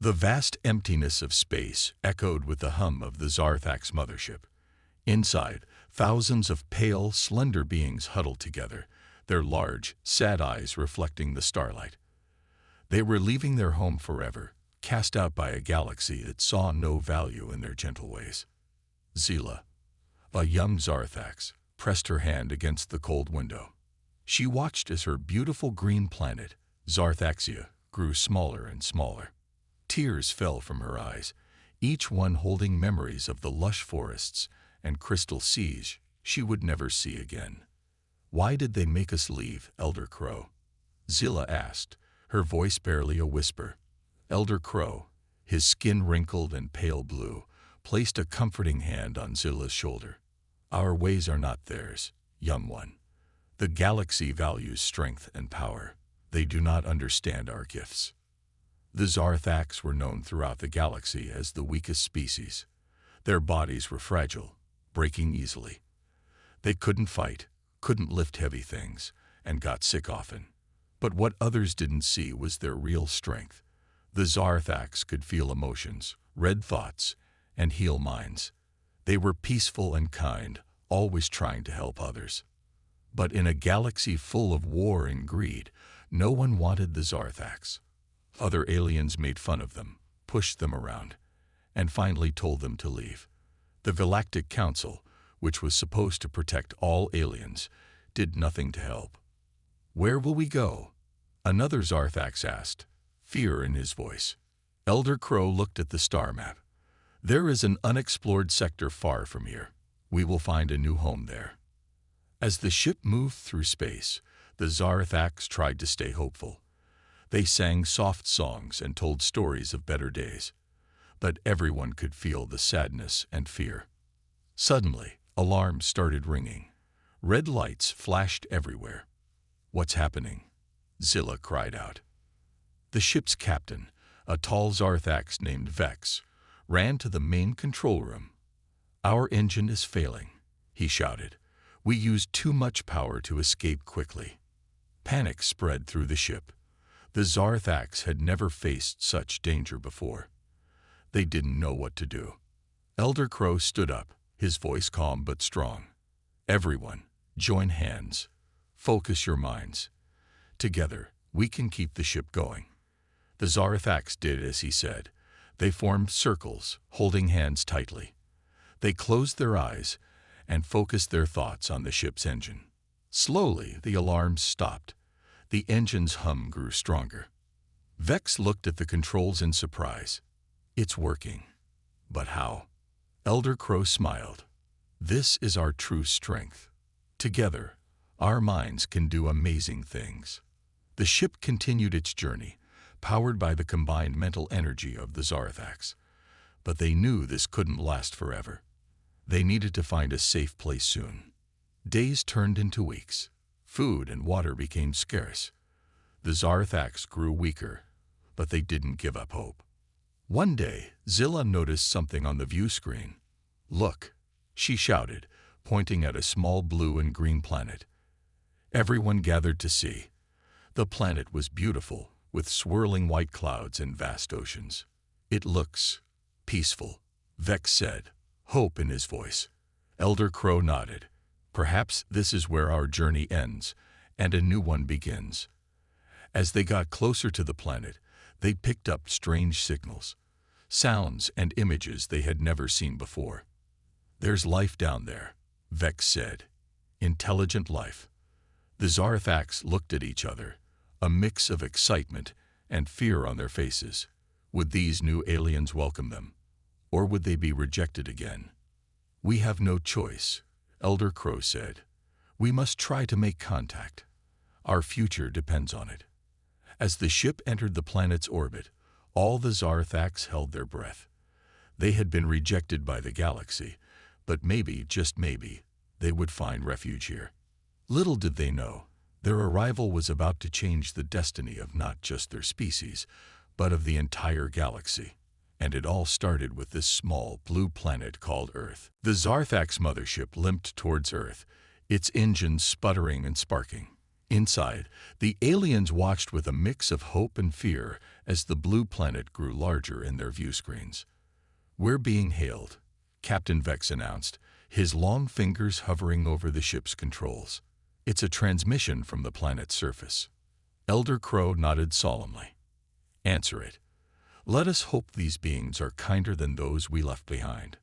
The vast emptiness of space echoed with the hum of the Zarthak's mothership. Inside, thousands of pale, slender beings huddled together, their large, sad eyes reflecting the starlight. They were leaving their home forever, cast out by a galaxy that saw no value in their gentle ways. Zila, a young Zarthax, pressed her hand against the cold window. She watched as her beautiful green planet, Zarthaxia, grew smaller and smaller. Tears fell from her eyes, each one holding memories of the lush forests and crystal seas she would never see again. "Why did they make us leave, Elder Crow?" Zila asked, her voice barely a whisper. Elder Crow, his skin wrinkled and pale blue, placed a comforting hand on Zila's shoulder. "Our ways are not theirs, young one. The galaxy values strength and power. They do not understand our gifts." The Zarthax were known throughout the galaxy as the weakest species. Their bodies were fragile, breaking easily. They couldn't fight, couldn't lift heavy things, and got sick often. But what others didn't see was their real strength. The Zarthax could feel emotions, read thoughts, and heal minds. They were peaceful and kind, always trying to help others. But in a galaxy full of war and greed, no one wanted the Zarthax. Other aliens made fun of them, pushed them around, and finally told them to leave. The Galactic Council, which was supposed to protect all aliens, did nothing to help. "Where will we go?" another Zarthax asked, fear in his voice. Elder Crow looked at the star map. "There is an unexplored sector far from here. We will find a new home there." As the ship moved through space, the Zarthax tried to stay hopeful. They sang soft songs and told stories of better days. But everyone could feel the sadness and fear. Suddenly, alarms started ringing. Red lights flashed everywhere. "What's happening?" Zila cried out. The ship's captain, a tall Zarthax named Vex, ran to the main control room. "Our engine is failing," he shouted. "We used too much power to escape quickly." Panic spread through the ship. The Zarthax had never faced such danger before. They didn't know what to do. Elder Crow stood up, his voice calm but strong. "Everyone, join hands. Focus your minds. Together, we can keep the ship going." The Zarthax did as he said. They formed circles, holding hands tightly. They closed their eyes and focused their thoughts on the ship's engine. Slowly, the alarms stopped. The engine's hum grew stronger. Vex looked at the controls in surprise. "It's working." "But how?" Elder Crow smiled. "This is our true strength. Together, our minds can do amazing things." The ship continued its journey, powered by the combined mental energy of the Zarthax. But they knew this couldn't last forever. They needed to find a safe place soon. Days turned into weeks. Food and water became scarce. The Zarthax grew weaker, but they didn't give up hope. One day, Zila noticed something on the view screen. "Look," she shouted, pointing at a small blue and green planet. Everyone gathered to see. The planet was beautiful, with swirling white clouds and vast oceans. "It looks peaceful," Vex said, hope in his voice. Elder Crow nodded. "Perhaps this is where our journey ends, and a new one begins." As they got closer to the planet, they picked up strange signals, sounds and images they had never seen before. "There's life down there," Vex said. "Intelligent life." The Zarthax looked at each other, a mix of excitement and fear on their faces. Would these new aliens welcome them, or would they be rejected again? "We have no choice," Elder Crow said. "We must try to make contact. Our future depends on it." As the ship entered the planet's orbit, all the Zarthax held their breath. They had been rejected by the galaxy, but maybe, just maybe, they would find refuge here. Little did they know, their arrival was about to change the destiny of not just their species, but of the entire galaxy. And it all started with this small blue planet called Earth. The Zarthax mothership limped towards Earth, its engines sputtering and sparking. Inside, the aliens watched with a mix of hope and fear as the blue planet grew larger in their view screens. "We're being hailed," Captain Vex announced, his long fingers hovering over the ship's controls. "It's a transmission from the planet's surface." Elder Crow nodded solemnly. "Answer it. Let us hope these beings are kinder than those we left behind."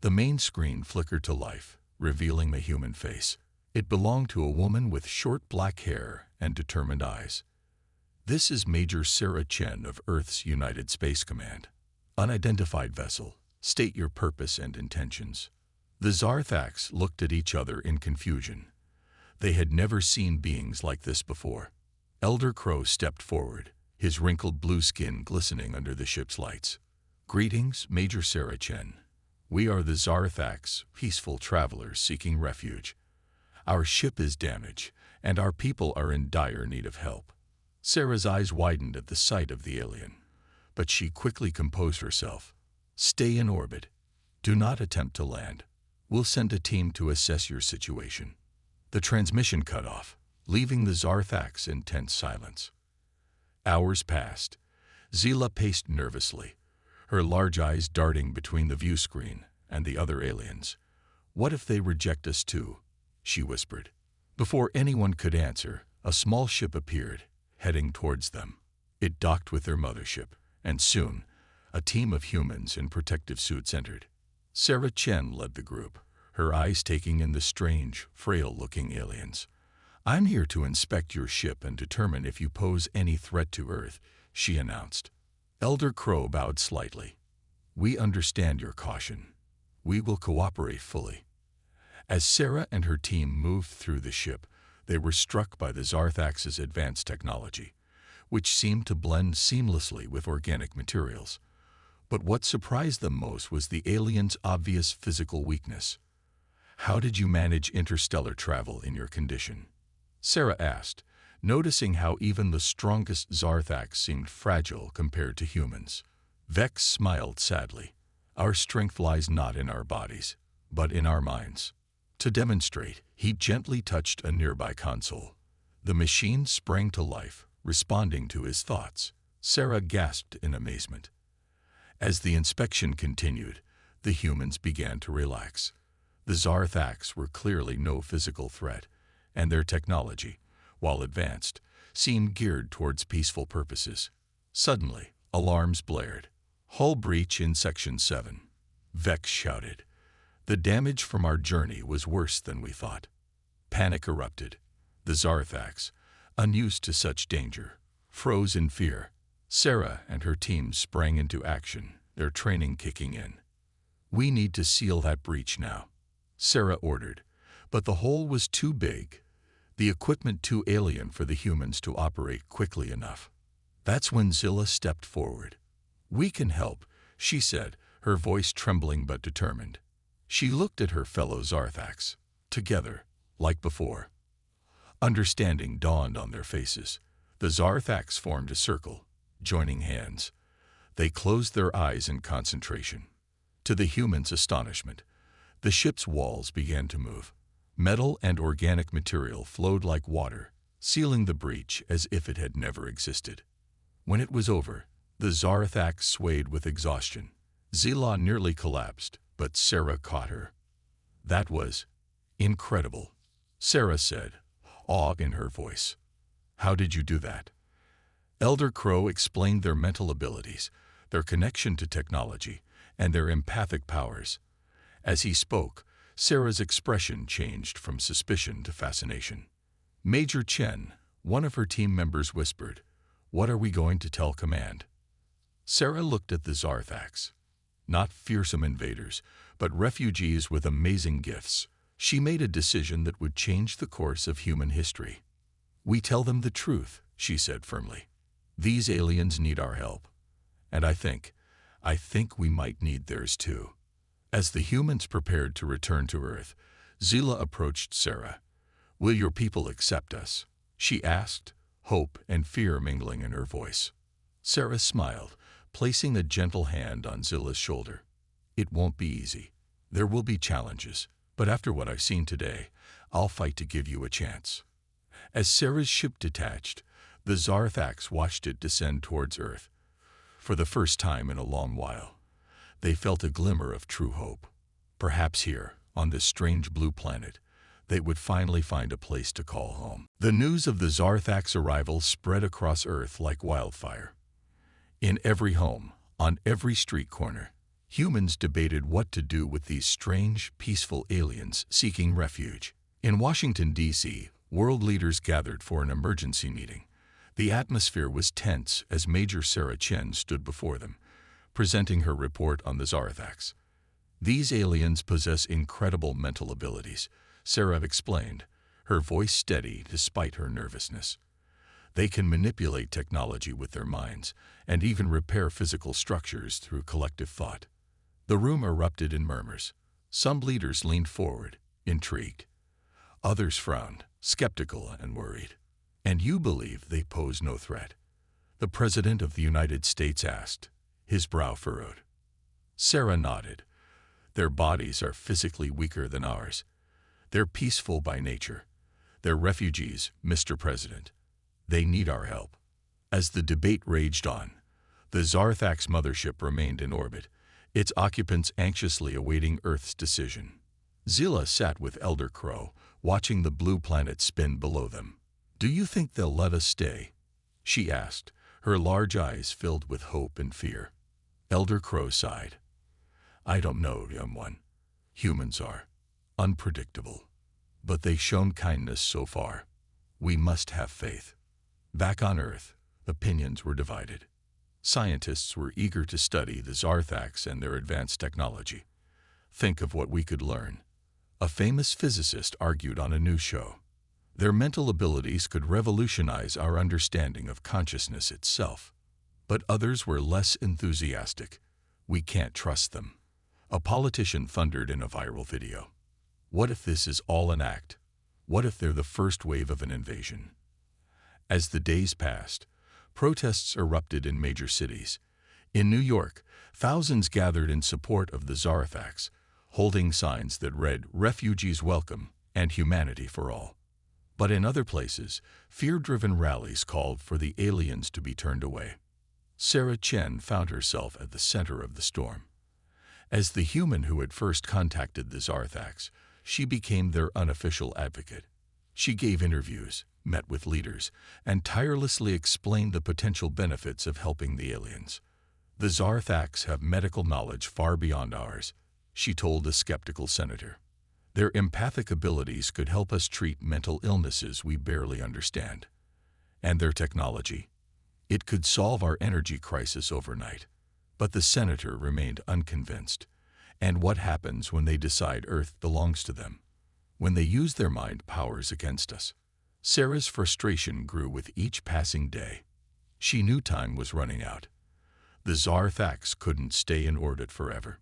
The main screen flickered to life, revealing the human face. It belonged to a woman with short black hair and determined eyes. "This is Major Sarah Chen of Earth's United Space Command. Unidentified vessel. State your purpose and intentions." The Zarthax looked at each other in confusion. They had never seen beings like this before. Elder Crow stepped forward, his wrinkled blue skin glistening under the ship's lights. "Greetings, Major Sarah Chen. We are the Zarthax, peaceful travelers seeking refuge. Our ship is damaged, and our people are in dire need of help." Sarah's eyes widened at the sight of the alien, but she quickly composed herself. "Stay in orbit. Do not attempt to land. We'll send a team to assess your situation." The transmission cut off, leaving the Zarthax in tense silence. Hours passed. Zila paced nervously, her large eyes darting between the view screen and the other aliens. "What if they reject us too?" she whispered. Before anyone could answer, a small ship appeared, heading towards them. It docked with their mothership, and soon, a team of humans in protective suits entered. Sarah Chen led the group, her eyes taking in the strange, frail-looking aliens. "I'm here to inspect your ship and determine if you pose any threat to Earth," she announced. Elder Crow bowed slightly. "We understand your caution. We will cooperate fully." As Sarah and her team moved through the ship, they were struck by the Zarthax's advanced technology, which seemed to blend seamlessly with organic materials. But what surprised them most was the aliens' obvious physical weakness. "How did you manage interstellar travel in your condition?" Sarah asked, noticing how even the strongest Zarthax seemed fragile compared to humans. Vex smiled sadly. "Our strength lies not in our bodies, but in our minds." To demonstrate, he gently touched a nearby console. The machine sprang to life, responding to his thoughts. Sarah gasped in amazement. As the inspection continued, the humans began to relax. The Zarthax were clearly no physical threat, and their technology, while advanced, seemed geared towards peaceful purposes. Suddenly, alarms blared. "Hull breach in Section 7. Vex shouted. "The damage from our journey was worse than we thought." Panic erupted. The Zarthax, unused to such danger, froze in fear. Sarah and her team sprang into action, their training kicking in. "We need to seal that breach now," Sarah ordered, but the hole was too big, the equipment too alien for the humans to operate quickly enough. That's when Zilla stepped forward. "We can help," she said, her voice trembling but determined. She looked at her fellow Zarthax. Together, like before. Understanding dawned on their faces. The Zarthax formed a circle, joining hands. They closed their eyes in concentration. To the humans' astonishment, the ship's walls began to move. Metal and organic material flowed like water, sealing the breach as if it had never existed. When it was over, the Zarthax swayed with exhaustion. Zila nearly collapsed, but Sarah caught her. "That was incredible," Sarah said, awe in her voice. "How did you do that?" Elder Crow explained their mental abilities, their connection to technology, and their empathic powers. As he spoke, Sarah's expression changed from suspicion to fascination. Major Chen, one of her team members, whispered, "What are we going to tell command?" Sarah looked at the Zarthax. Not fearsome invaders, but refugees with amazing gifts. She made a decision that would change the course of human history. "We tell them the truth," she said firmly. "These aliens need our help. And I think we might need theirs too." As the humans prepared to return to Earth, Zila approached Sarah. "Will your people accept us?" she asked, hope and fear mingling in her voice. Sarah smiled, placing a gentle hand on Zila's shoulder. "It won't be easy. There will be challenges, but after what I've seen today, I'll fight to give you a chance." As Sarah's ship detached, the Zarthax watched it descend towards Earth. For the first time in a long while, they felt a glimmer of true hope. Perhaps here, on this strange blue planet, they would finally find a place to call home. The news of the Zarthax arrival spread across Earth like wildfire. In every home, on every street corner, humans debated what to do with these strange, peaceful aliens seeking refuge. In Washington, D.C., world leaders gathered for an emergency meeting. The atmosphere was tense as Major Sarah Chen stood before them, presenting her report on the Zarthax. These aliens possess incredible mental abilities, Sarah explained, her voice steady despite her nervousness. They can manipulate technology with their minds and even repair physical structures through collective thought. The room erupted in murmurs. Some leaders leaned forward, intrigued. Others frowned, skeptical and worried. "And you believe they pose no threat?" the President of the United States asked, his brow furrowed. Sarah nodded. "Their bodies are physically weaker than ours. They're peaceful by nature. They're refugees, Mr. President. They need our help." As the debate raged on, the Zarthax mothership remained in orbit, its occupants anxiously awaiting Earth's decision. Zilla sat with Elder Crow, watching the blue planet spin below them. "Do you think they'll let us stay?" she asked, her large eyes filled with hope and fear. Elder Crow sighed. "I don't know, young one. Humans are unpredictable, but they've shown kindness so far. We must have faith." Back on Earth, opinions were divided. Scientists were eager to study the Zarthax and their advanced technology. "Think of what we could learn," a famous physicist argued on a news show. "Their mental abilities could revolutionize our understanding of consciousness itself." But others were less enthusiastic. "We can't trust them," a politician thundered in a viral video. "What if this is all an act? What if they're the first wave of an invasion?" As the days passed, protests erupted in major cities. In New York, thousands gathered in support of the Zarthax, holding signs that read "Refugees Welcome" and "Humanity for All." But in other places, fear-driven rallies called for the aliens to be turned away. Sarah Chen found herself at the center of the storm. As the human who had first contacted the Zarthax, she became their unofficial advocate. She gave interviews, met with leaders, and tirelessly explained the potential benefits of helping the aliens. "The Zarthax have medical knowledge far beyond ours," she told a skeptical senator. "Their empathic abilities could help us treat mental illnesses we barely understand. And their technology, it could solve our energy crisis overnight." But the senator remained unconvinced. "And what happens when they decide Earth belongs to them? When they use their mind powers against us?" Sarah's frustration grew with each passing day. She knew time was running out. The Zarthax couldn't stay in orbit forever.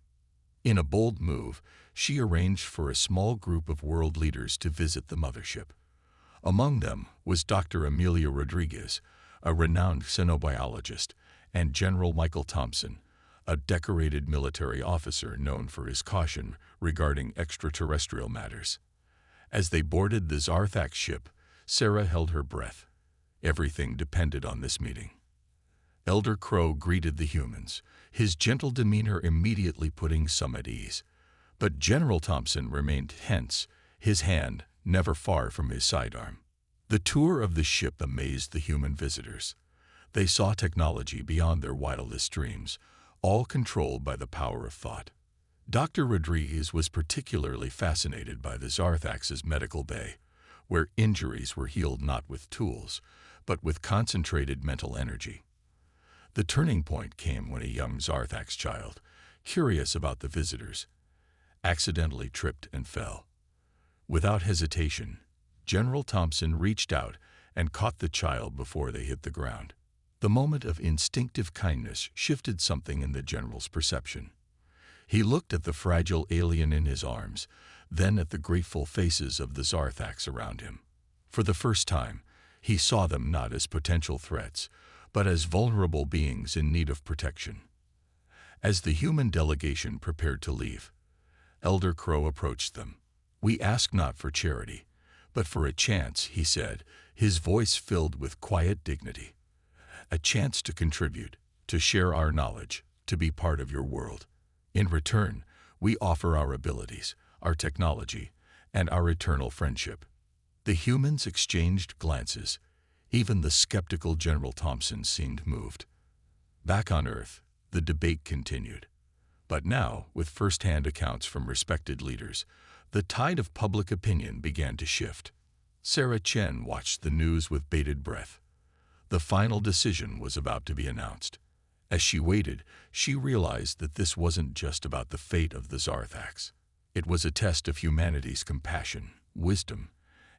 In a bold move, she arranged for a small group of world leaders to visit the mothership. Among them was Dr. Amelia Rodriguez, a renowned xenobiologist, and General Michael Thompson, a decorated military officer known for his caution regarding extraterrestrial matters. As they boarded the Zarthax ship, Sarah held her breath. Everything depended on this meeting. Elder Crow greeted the humans, his gentle demeanor immediately putting some at ease. But General Thompson remained tense, his hand never far from his sidearm. The tour of the ship amazed the human visitors. They saw technology beyond their wildest dreams, all controlled by the power of thought. Dr. Rodriguez was particularly fascinated by the Zarthax's medical bay, where injuries were healed not with tools, but with concentrated mental energy. The turning point came when a young Zarthax child, curious about the visitors, accidentally tripped and fell. Without hesitation, General Thompson reached out and caught the child before they hit the ground. The moment of instinctive kindness shifted something in the general's perception. He looked at the fragile alien in his arms, then at the grateful faces of the Zarthax around him. For the first time, he saw them not as potential threats, but as vulnerable beings in need of protection. As the human delegation prepared to leave, Elder Crow approached them. "We ask not for charity, but for a chance," he said, his voice filled with quiet dignity. "A chance to contribute, to share our knowledge, to be part of your world. In return, we offer our abilities, our technology, and our eternal friendship." The humans exchanged glances. Even the skeptical General Thompson seemed moved. Back on Earth, the debate continued. But now, with first-hand accounts from respected leaders, the tide of public opinion began to shift. Sarah Chen watched the news with bated breath. The final decision was about to be announced. As she waited, she realized that this wasn't just about the fate of the Zarthax. It was a test of humanity's compassion, wisdom,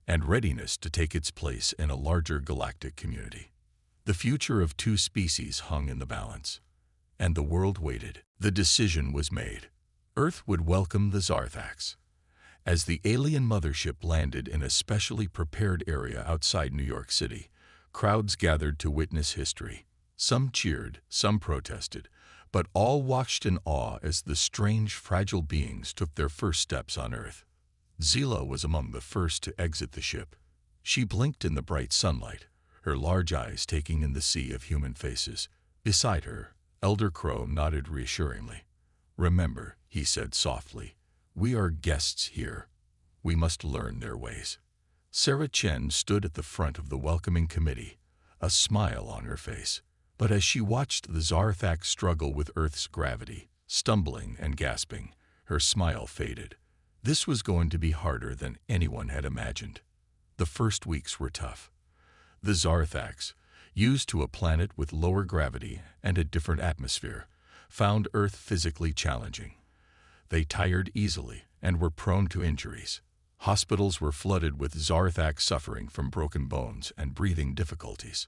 and readiness to take its place in a larger galactic community. The future of two species hung in the balance, and the world waited. The decision was made. Earth would welcome the Zarthax. As the alien mothership landed in a specially prepared area outside New York City, crowds gathered to witness history. Some cheered, some protested, but all watched in awe as the strange, fragile beings took their first steps on Earth. Zila was among the first to exit the ship. She blinked in the bright sunlight, her large eyes taking in the sea of human faces. Beside her, Elder Crow nodded reassuringly. "Remember," he said softly, "we are guests here. We must learn their ways." Sarah Chen stood at the front of the welcoming committee, a smile on her face. But as she watched the Zarthax struggle with Earth's gravity, stumbling and gasping, her smile faded. This was going to be harder than anyone had imagined. The first weeks were tough. The Zarthax, used to a planet with lower gravity and a different atmosphere, found Earth physically challenging. They tired easily and were prone to injuries. Hospitals were flooded with Zarthax suffering from broken bones and breathing difficulties.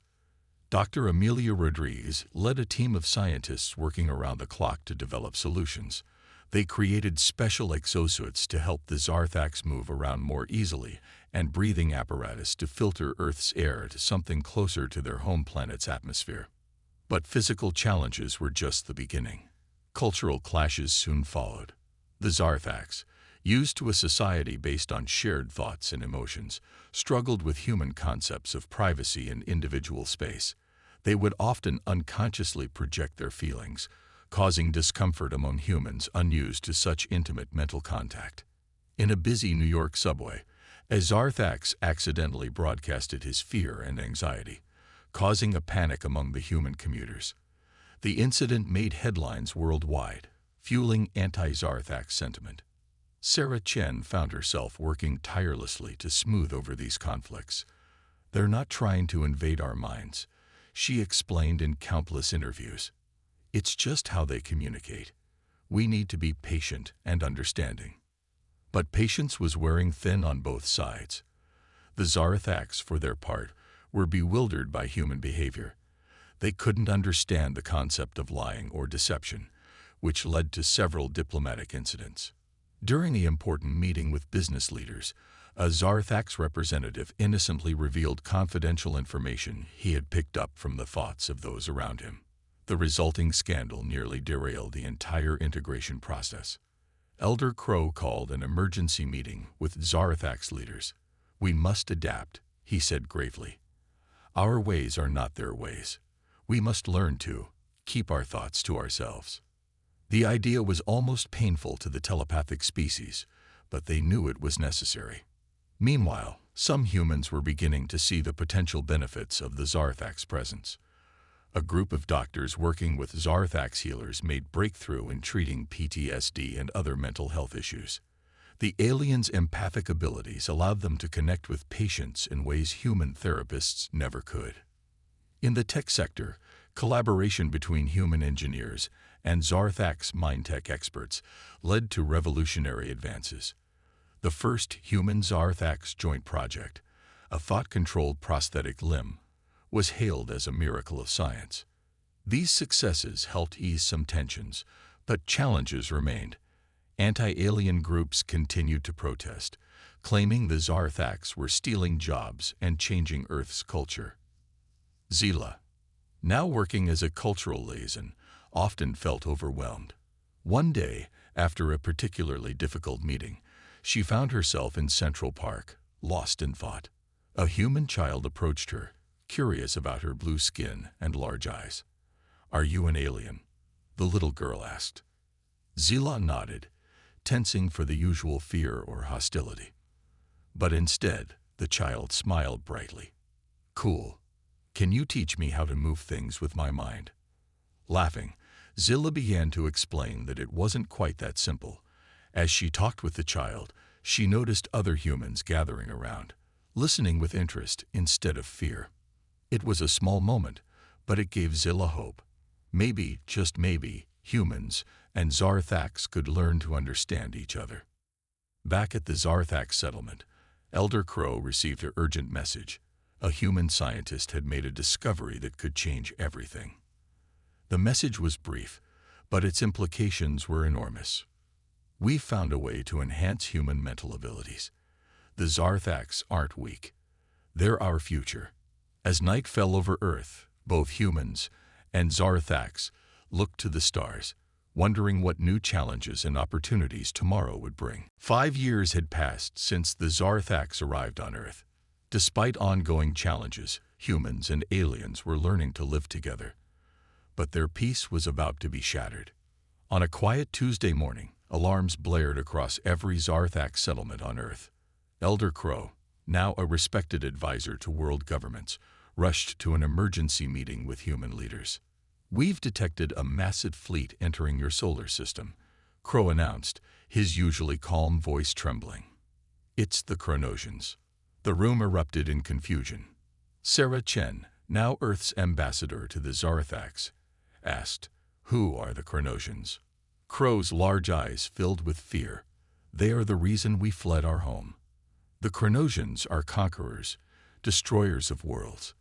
Dr. Amelia Rodriguez led a team of scientists working around the clock to develop solutions. They created special exosuits to help the Zarthax move around more easily and breathing apparatus to filter Earth's air to something closer to their home planet's atmosphere. But physical challenges were just the beginning. Cultural clashes soon followed. The Zarthax, used to a society based on shared thoughts and emotions, struggled with human concepts of privacy and individual space. They would often unconsciously project their feelings, causing discomfort among humans unused to such intimate mental contact. In a busy New York subway, a Zarthax accidentally broadcasted his fear and anxiety, causing a panic among the human commuters. The incident made headlines worldwide, fueling anti-Zarthax sentiment. Sarah Chen found herself working tirelessly to smooth over these conflicts. "They're not trying to invade our minds," she explained in countless interviews. "It's just how they communicate. We need to be patient and understanding." But patience was wearing thin on both sides. The Zarthax, for their part, were bewildered by human behavior. They couldn't understand the concept of lying or deception, which led to several diplomatic incidents. During the important meeting with business leaders, a Zarthax representative innocently revealed confidential information he had picked up from the thoughts of those around him. The resulting scandal nearly derailed the entire integration process. Elder Crow called an emergency meeting with Zarthax leaders. "We must adapt," he said gravely. "Our ways are not their ways. We must learn to keep our thoughts to ourselves." The idea was almost painful to the telepathic species, but they knew it was necessary. Meanwhile, some humans were beginning to see the potential benefits of the Zarthax presence. A group of doctors working with Zarthax healers made breakthrough in treating PTSD and other mental health issues. The aliens' empathic abilities allowed them to connect with patients in ways human therapists never could. In the tech sector, collaboration between human engineers and Zarthax mind-tech experts led to revolutionary advances. The first human Zarthax joint project, a thought-controlled prosthetic limb, was hailed as a miracle of science. These successes helped ease some tensions, but challenges remained. Anti-alien groups continued to protest, claiming the Zarthax were stealing jobs and changing Earth's culture. Zila, now working as a cultural liaison, often felt overwhelmed. One day, after a particularly difficult meeting, she found herself in Central Park, lost in thought. A human child approached her, curious about her blue skin and large eyes. "Are you an alien?" the little girl asked. Zila nodded, tensing for the usual fear or hostility. But instead, the child smiled brightly. "Cool. Can you teach me how to move things with my mind?" Laughing, Zilla began to explain that it wasn't quite that simple. As she talked with the child, she noticed other humans gathering around, listening with interest instead of fear. It was a small moment, but it gave Zilla hope. Maybe, just maybe, humans and Zarthax could learn to understand each other. Back at the Zarthax settlement, Elder Crow received an urgent message. A human scientist had made a discovery that could change everything. The message was brief, but its implications were enormous. "We've found a way to enhance human mental abilities. The Zarthax aren't weak. They're our future." As night fell over Earth, both humans and Zarthax looked to the stars, wondering what new challenges and opportunities tomorrow would bring. 5 years had passed since the Zarthax arrived on Earth. Despite ongoing challenges, humans and aliens were learning to live together. But their peace was about to be shattered. On a quiet Tuesday morning, alarms blared across every Zarthax settlement on Earth. Elder Crow, now a respected advisor to world governments, rushed to an emergency meeting with human leaders. "We've detected a massive fleet entering your solar system," Crow announced, his usually calm voice trembling. "It's the Chronosians." The room erupted in confusion. Sarah Chen, now Earth's ambassador to the Zarthax, asked, "Who are the Chronosians?" Crow's large eyes filled with fear. "They are the reason we fled our home. The Chronosians are conquerors, destroyers of worlds.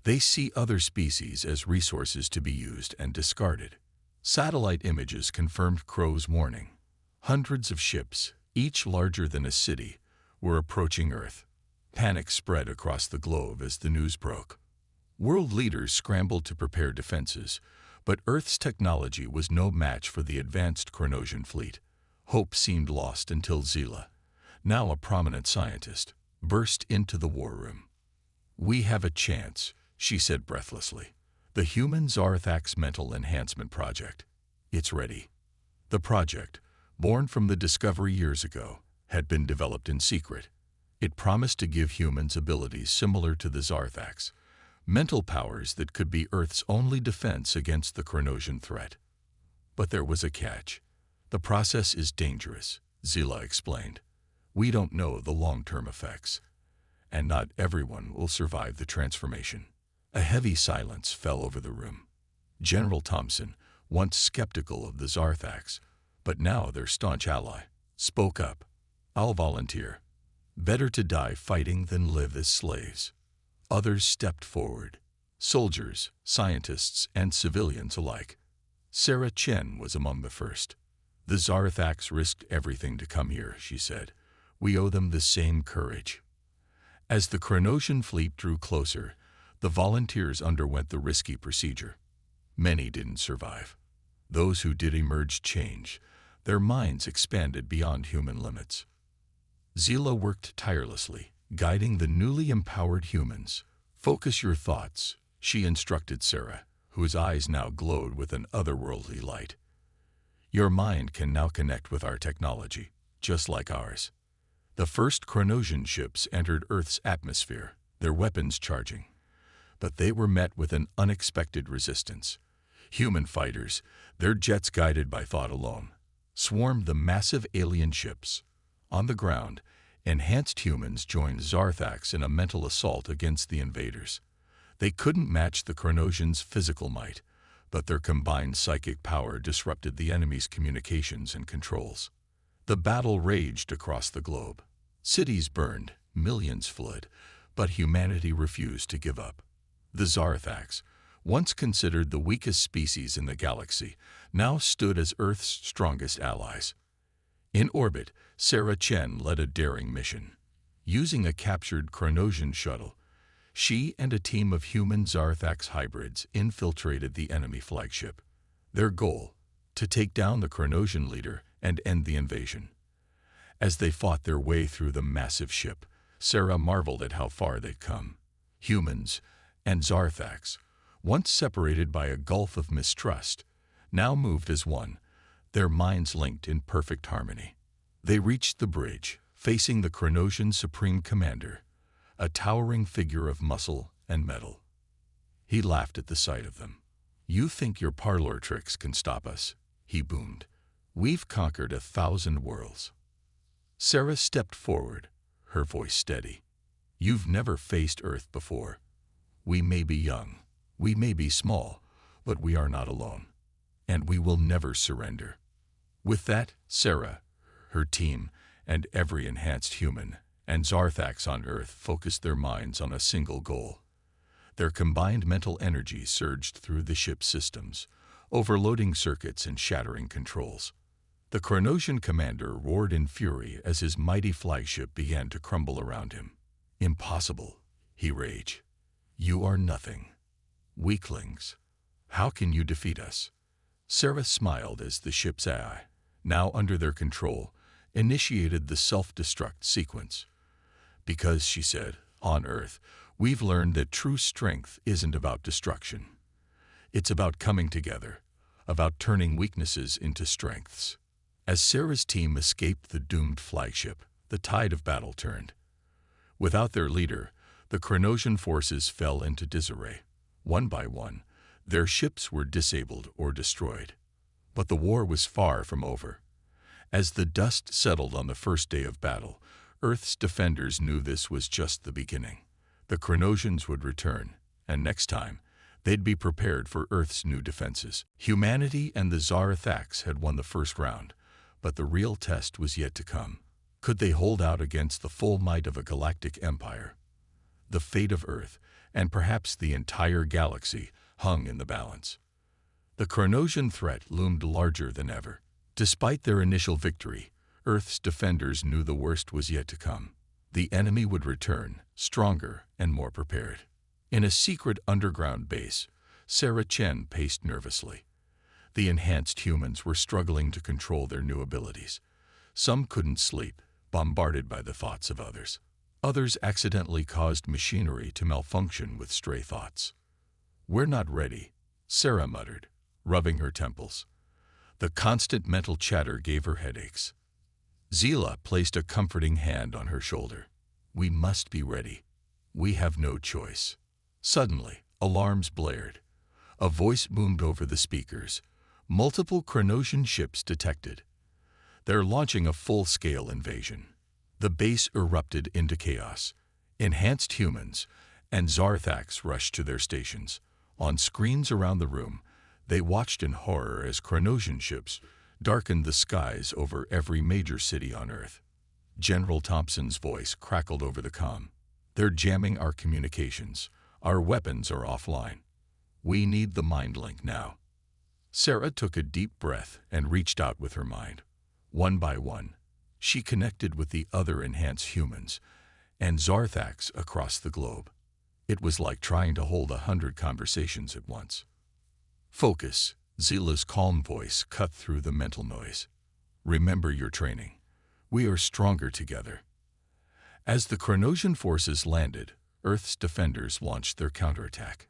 They see other species as resources to be used and discarded." Satellite images confirmed Crow's warning. Hundreds of ships, each larger than a city, were approaching Earth. Panic spread across the globe as the news broke. World leaders scrambled to prepare defenses, but Earth's technology was no match for the advanced Chronosian fleet. Hope seemed lost until Zila, now a prominent scientist, burst into the war room. "We have a chance," she said breathlessly. "The Human Zarthax Mental Enhancement Project. It's ready." The project, born from the discovery years ago, had been developed in secret. It promised to give humans abilities similar to the Zarthax, mental powers that could be Earth's only defense against the Chronosian threat. But there was a catch. "The process is dangerous," Zila explained. "We don't know the long-term effects, and not everyone will survive the transformation." A heavy silence fell over the room. General Thompson, once skeptical of the Zarthax, but now their staunch ally, spoke up. "I'll volunteer. Better to die fighting than live as slaves." Others stepped forward, soldiers, scientists, and civilians alike. Sarah Chen was among the first. "The Zarthax risked everything to come here," she said. "We owe them the same courage." As the Chronosian fleet drew closer, the volunteers underwent the risky procedure. Many didn't survive. Those who did emerged changed. Their minds expanded beyond human limits. Zila worked tirelessly, guiding the newly empowered humans. "Focus your thoughts," she instructed Sarah, whose eyes now glowed with an otherworldly light. "Your mind can now connect with our technology, just like ours." The first Chronosian ships entered Earth's atmosphere, their weapons charging. But they were met with an unexpected resistance. Human fighters, their jets guided by thought alone, swarmed the massive alien ships. On the ground, enhanced humans joined Zarthax in a mental assault against the invaders. They couldn't match the Chronosians' physical might, but their combined psychic power disrupted the enemy's communications and controls. The battle raged across the globe. Cities burned, millions fled, but humanity refused to give up. The Zarthax, once considered the weakest species in the galaxy, now stood as Earth's strongest allies. In orbit, Sarah Chen led a daring mission. Using a captured Chronosian shuttle, she and a team of human Zarthax hybrids infiltrated the enemy flagship. Their goal, to take down the Chronosian leader and end the invasion. As they fought their way through the massive ship, Sarah marveled at how far they'd come. Humans and Zarthax, once separated by a gulf of mistrust, now moved as one, their minds linked in perfect harmony. They reached the bridge, facing the Chronosian Supreme Commander, a towering figure of muscle and metal. He laughed at the sight of them. "You think your parlor tricks can stop us?" he boomed. "We've conquered 1,000 worlds." Sarah stepped forward, her voice steady. "You've never faced Earth before. We may be young, we may be small, but we are not alone. And we will never surrender." With that, Sarah, her team, and every enhanced human and Zarthax on Earth focused their minds on a single goal. Their combined mental energy surged through the ship's systems, overloading circuits and shattering controls. The Chronosian commander roared in fury as his mighty flagship began to crumble around him. "Impossible," he raged. "You are nothing. Weaklings. How can you defeat us?" Sarah smiled as the ship's AI, now under their control, initiated the self-destruct sequence. "Because," she said, "on Earth, we've learned that true strength isn't about destruction. It's about coming together, about turning weaknesses into strengths." As Sarah's team escaped the doomed flagship, the tide of battle turned. Without their leader, the Chronosian forces fell into disarray. One by one, their ships were disabled or destroyed. But the war was far from over. As the dust settled on the first day of battle, Earth's defenders knew this was just the beginning. The Chronosians would return, and next time, they'd be prepared for Earth's new defenses. Humanity and the Zarthax had won the first round, but the real test was yet to come. Could they hold out against the full might of a galactic empire? The fate of Earth, and perhaps the entire galaxy, hung in the balance. The Chronosian threat loomed larger than ever. Despite their initial victory, Earth's defenders knew the worst was yet to come. The enemy would return, stronger and more prepared. In a secret underground base, Sarah Chen paced nervously. The enhanced humans were struggling to control their new abilities. Some couldn't sleep, bombarded by the thoughts of others. Others accidentally caused machinery to malfunction with stray thoughts. "We're not ready," Sarah muttered, rubbing her temples. The constant mental chatter gave her headaches. Zila placed a comforting hand on her shoulder. "We must be ready. We have no choice." Suddenly, alarms blared. A voice boomed over the speakers. "Multiple Chronosian ships detected. They're launching a full-scale invasion." The base erupted into chaos. Enhanced humans and Zarthax rushed to their stations. On screens around the room, they watched in horror as Chronosian ships darkened the skies over every major city on Earth. General Thompson's voice crackled over the comm. "They're jamming our communications. Our weapons are offline. We need the mind link now." Sarah took a deep breath and reached out with her mind. One by one, she connected with the other enhanced humans and Zarthax across the globe. It was like trying to hold 100 conversations at once. "Focus," Zila's calm voice cut through the mental noise. "Remember your training. We are stronger together." As the Chronosian forces landed, Earth's defenders launched their counterattack.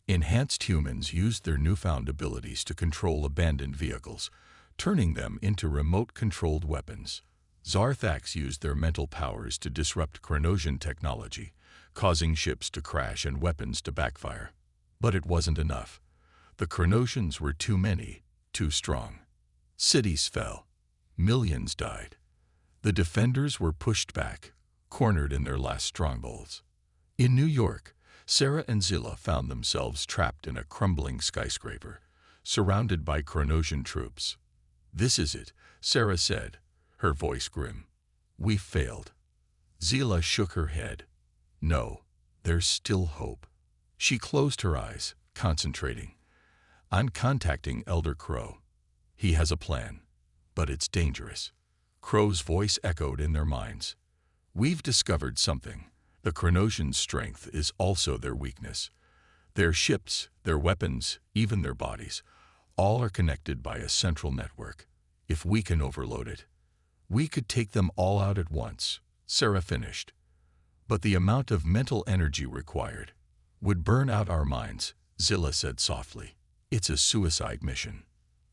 Enhanced humans used their newfound abilities to control abandoned vehicles, turning them into remote-controlled weapons. Zarthax used their mental powers to disrupt Chronosian technology, causing ships to crash and weapons to backfire. But it wasn't enough. The Chronosians were too many, too strong. Cities fell. Millions died. The defenders were pushed back, cornered in their last strongholds. In New York, Sarah and Zila found themselves trapped in a crumbling skyscraper, surrounded by Chronosian troops. "This is it," Sarah said, her voice grim. "We failed." Zila shook her head. "No, there's still hope." She closed her eyes, concentrating. "I'm contacting Elder Crow. He has a plan, but it's dangerous." Crow's voice echoed in their minds. "We've discovered something. The Chronosian strength is also their weakness. Their ships, their weapons, even their bodies, all are connected by a central network. If we can overload it, we could take them all out at once." Sarah finished. But the amount of mental energy required would burn out our minds, Zilla said softly. It's a suicide mission.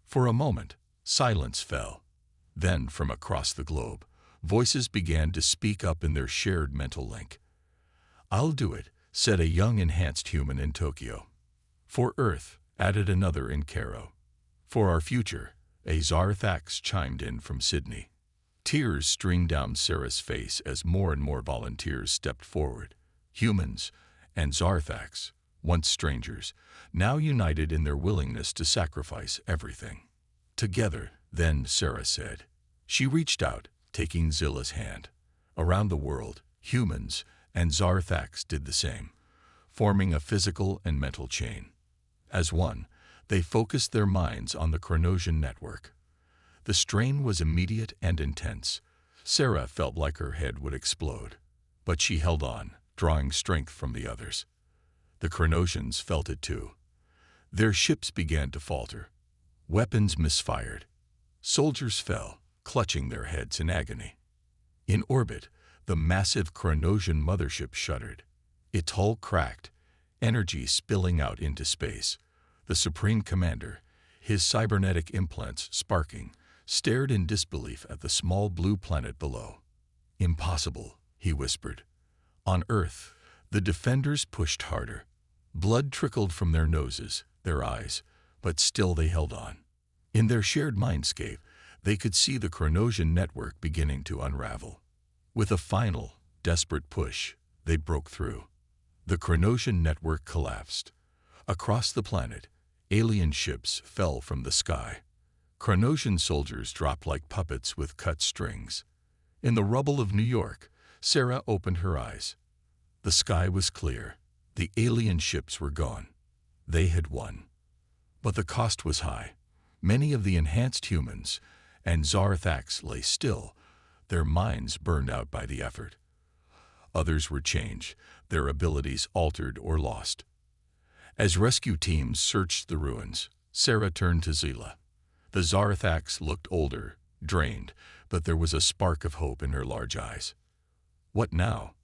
For a moment, silence fell. Then, from across the globe, voices began to speak up in their shared mental link. I'll do it, said a young enhanced human in Tokyo. For Earth, added another in Cairo. For our future, a Zarthax chimed in from Sydney. Tears streamed down Sarah's face as more and more volunteers stepped forward. Humans and Zarthax, once strangers, now united in their willingness to sacrifice everything. Together, then, Sarah said. She reached out, taking Zilla's hand. Around the world, humans and Zarthax did the same, forming a physical and mental chain. As one, they focused their minds on the Chronosian network. The strain was immediate and intense. Sarah felt like her head would explode. But she held on, drawing strength from the others. The Chronosians felt it too. Their ships began to falter. Weapons misfired. Soldiers fell, clutching their heads in agony. In orbit, the massive Chronosian mothership shuddered. Its hull cracked, energy spilling out into space. The Supreme Commander, his cybernetic implants sparking, stared in disbelief at the small blue planet below. Impossible, he whispered. On Earth, the defenders pushed harder. Blood trickled from their noses, their eyes, but still they held on. In their shared mindscape, they could see the Chronosian network beginning to unravel. With a final, desperate push, they broke through. The Chronosian network collapsed. Across the planet, alien ships fell from the sky. Chronosian soldiers dropped like puppets with cut strings. In the rubble of New York, Sarah opened her eyes. The sky was clear. The alien ships were gone. They had won. But the cost was high. Many of the enhanced humans and Zarthax lay still, their minds burned out by the effort. Others were changed, their abilities altered or lost. As rescue teams searched the ruins, Sarah turned to Zilla. The Zarthax looked older, drained, but there was a spark of hope in her large eyes. What now?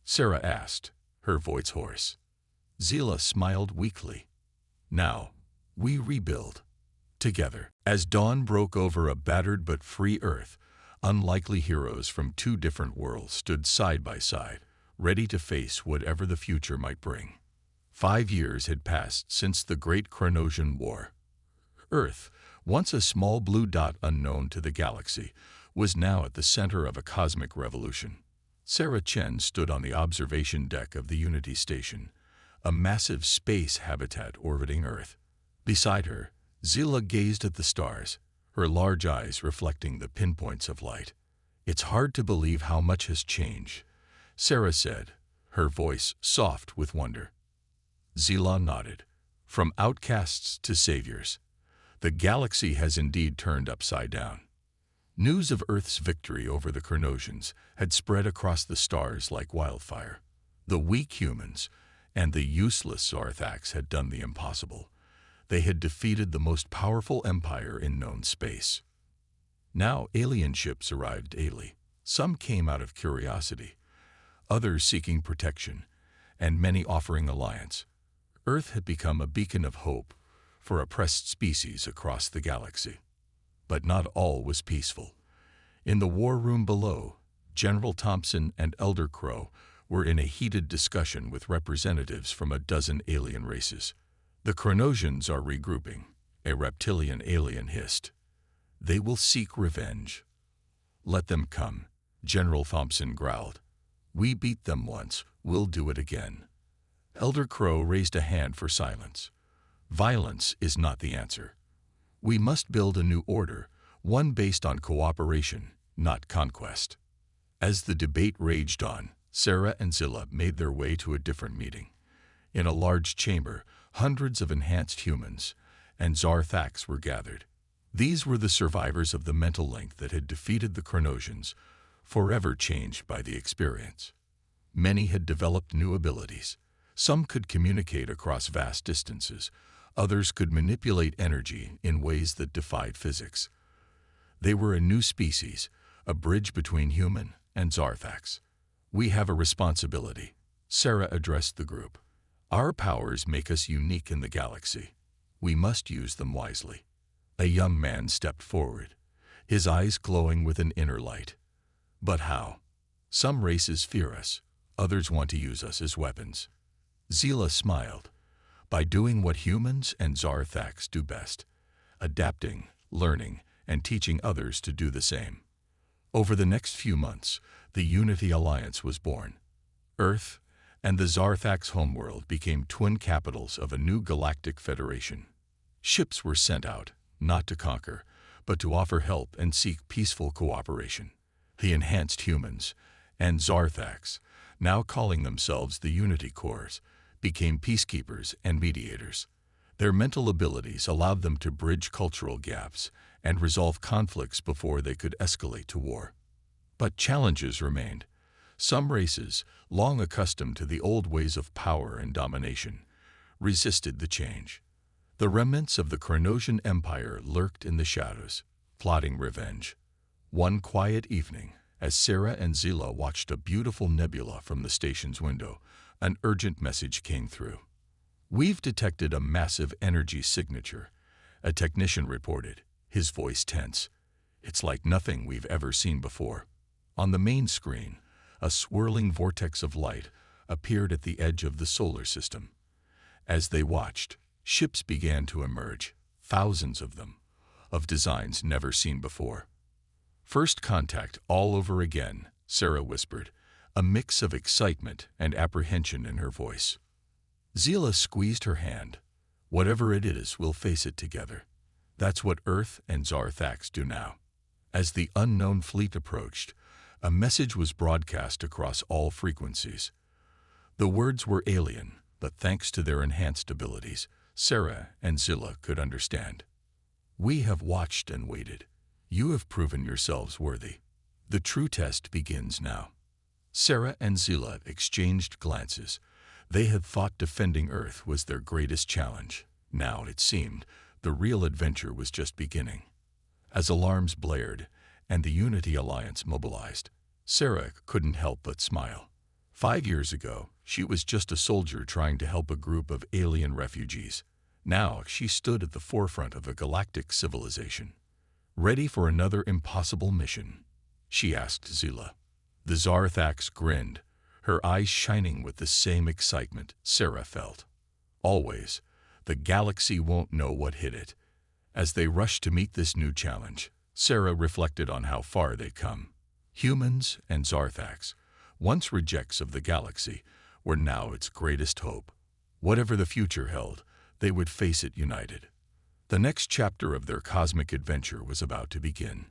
Sarah asked, her voice hoarse. Zilla smiled weakly. Now, we rebuild. Together. As dawn broke over a battered but free Earth, unlikely heroes from two different worlds stood side by side, ready to face whatever the future might bring. 5 years had passed since the Great Chronosian War. Earth, once a small blue dot unknown to the galaxy, was now at the center of a cosmic revolution. Sarah Chen stood on the observation deck of the Unity Station, a massive space habitat orbiting Earth. Beside her, Zilla gazed at the stars, her large eyes reflecting the pinpoints of light. It's hard to believe how much has changed, Sarah said, her voice soft with wonder. Zilla nodded. From outcasts to saviors, the galaxy has indeed turned upside down. News of Earth's victory over the Chronosians had spread across the stars like wildfire. The weak humans and the useless Zarthax had done the impossible. They had defeated the most powerful empire in known space. Now alien ships arrived daily. Some came out of curiosity, others seeking protection, and many offering alliance. Earth had become a beacon of hope for oppressed species across the galaxy. But not all was peaceful. In the war room below, General Thompson and Elder Crow were in a heated discussion with representatives from a dozen alien races. The Chronosians are regrouping, a reptilian alien hissed. They will seek revenge. Let them come, General Thompson growled. We beat them once, we'll do it again. Elder Crow raised a hand for silence. Violence is not the answer. We must build a new order, one based on cooperation, not conquest. As the debate raged on, Sarah and Zilla made their way to a different meeting. In a large chamber, hundreds of enhanced humans and Zarthax were gathered. These were the survivors of the mental link that had defeated the Chronosians, forever changed by the experience. Many had developed new abilities. Some could communicate across vast distances. Others could manipulate energy in ways that defied physics. They were a new species, a bridge between human and Zarthax. We have a responsibility, Sarah addressed the group. Our powers make us unique in the galaxy. We must use them wisely. A young man stepped forward, his eyes glowing with an inner light. But how? Some races fear us, others want to use us as weapons. Zila smiled. By doing what humans and Zarthax do best, adapting, learning, and teaching others to do the same. Over the next few months, the Unity Alliance was born. Earth and the Zarthax homeworld became twin capitals of a new galactic federation. Ships were sent out, not to conquer, but to offer help and seek peaceful cooperation. The enhanced humans and Zarthax, now calling themselves the Unity Corps, became peacekeepers and mediators. Their mental abilities allowed them to bridge cultural gaps and resolve conflicts before they could escalate to war. But challenges remained. Some races, long accustomed to the old ways of power and domination, resisted the change. The remnants of the Chronosian Empire lurked in the shadows, plotting revenge. One quiet evening, as Sarah and Zila watched a beautiful nebula from the station's window, an urgent message came through. "We've detected a massive energy signature," a technician reported, his voice tense. "It's like nothing we've ever seen before." On the main screen, a swirling vortex of light appeared at the edge of the solar system. As they watched, ships began to emerge, thousands of them, of designs never seen before. "First contact all over again," Sarah whispered, a mix of excitement and apprehension in her voice. Zila squeezed her hand. "Whatever it is, we'll face it together." That's what Earth and Zarthax do now. As the unknown fleet approached, a message was broadcast across all frequencies. The words were alien, but thanks to their enhanced abilities, Sarah and Zila could understand. "We have watched and waited. You have proven yourselves worthy. The true test begins now." Sarah and Zila exchanged glances. They had thought defending Earth was their greatest challenge. Now, it seemed, the real adventure was just beginning. As alarms blared and the Unity Alliance mobilized, Sarah couldn't help but smile. 5 years ago, she was just a soldier trying to help a group of alien refugees. Now, she stood at the forefront of a galactic civilization. "Ready for another impossible mission?" she asked Zila. The Zarthax grinned, her eyes shining with the same excitement Sarah felt. Always, the galaxy won't know what hit it. As they rushed to meet this new challenge, Sarah reflected on how far they'd come. Humans and Zarthax, once rejects of the galaxy, were now its greatest hope. Whatever the future held, they would face it united. The next chapter of their cosmic adventure was about to begin.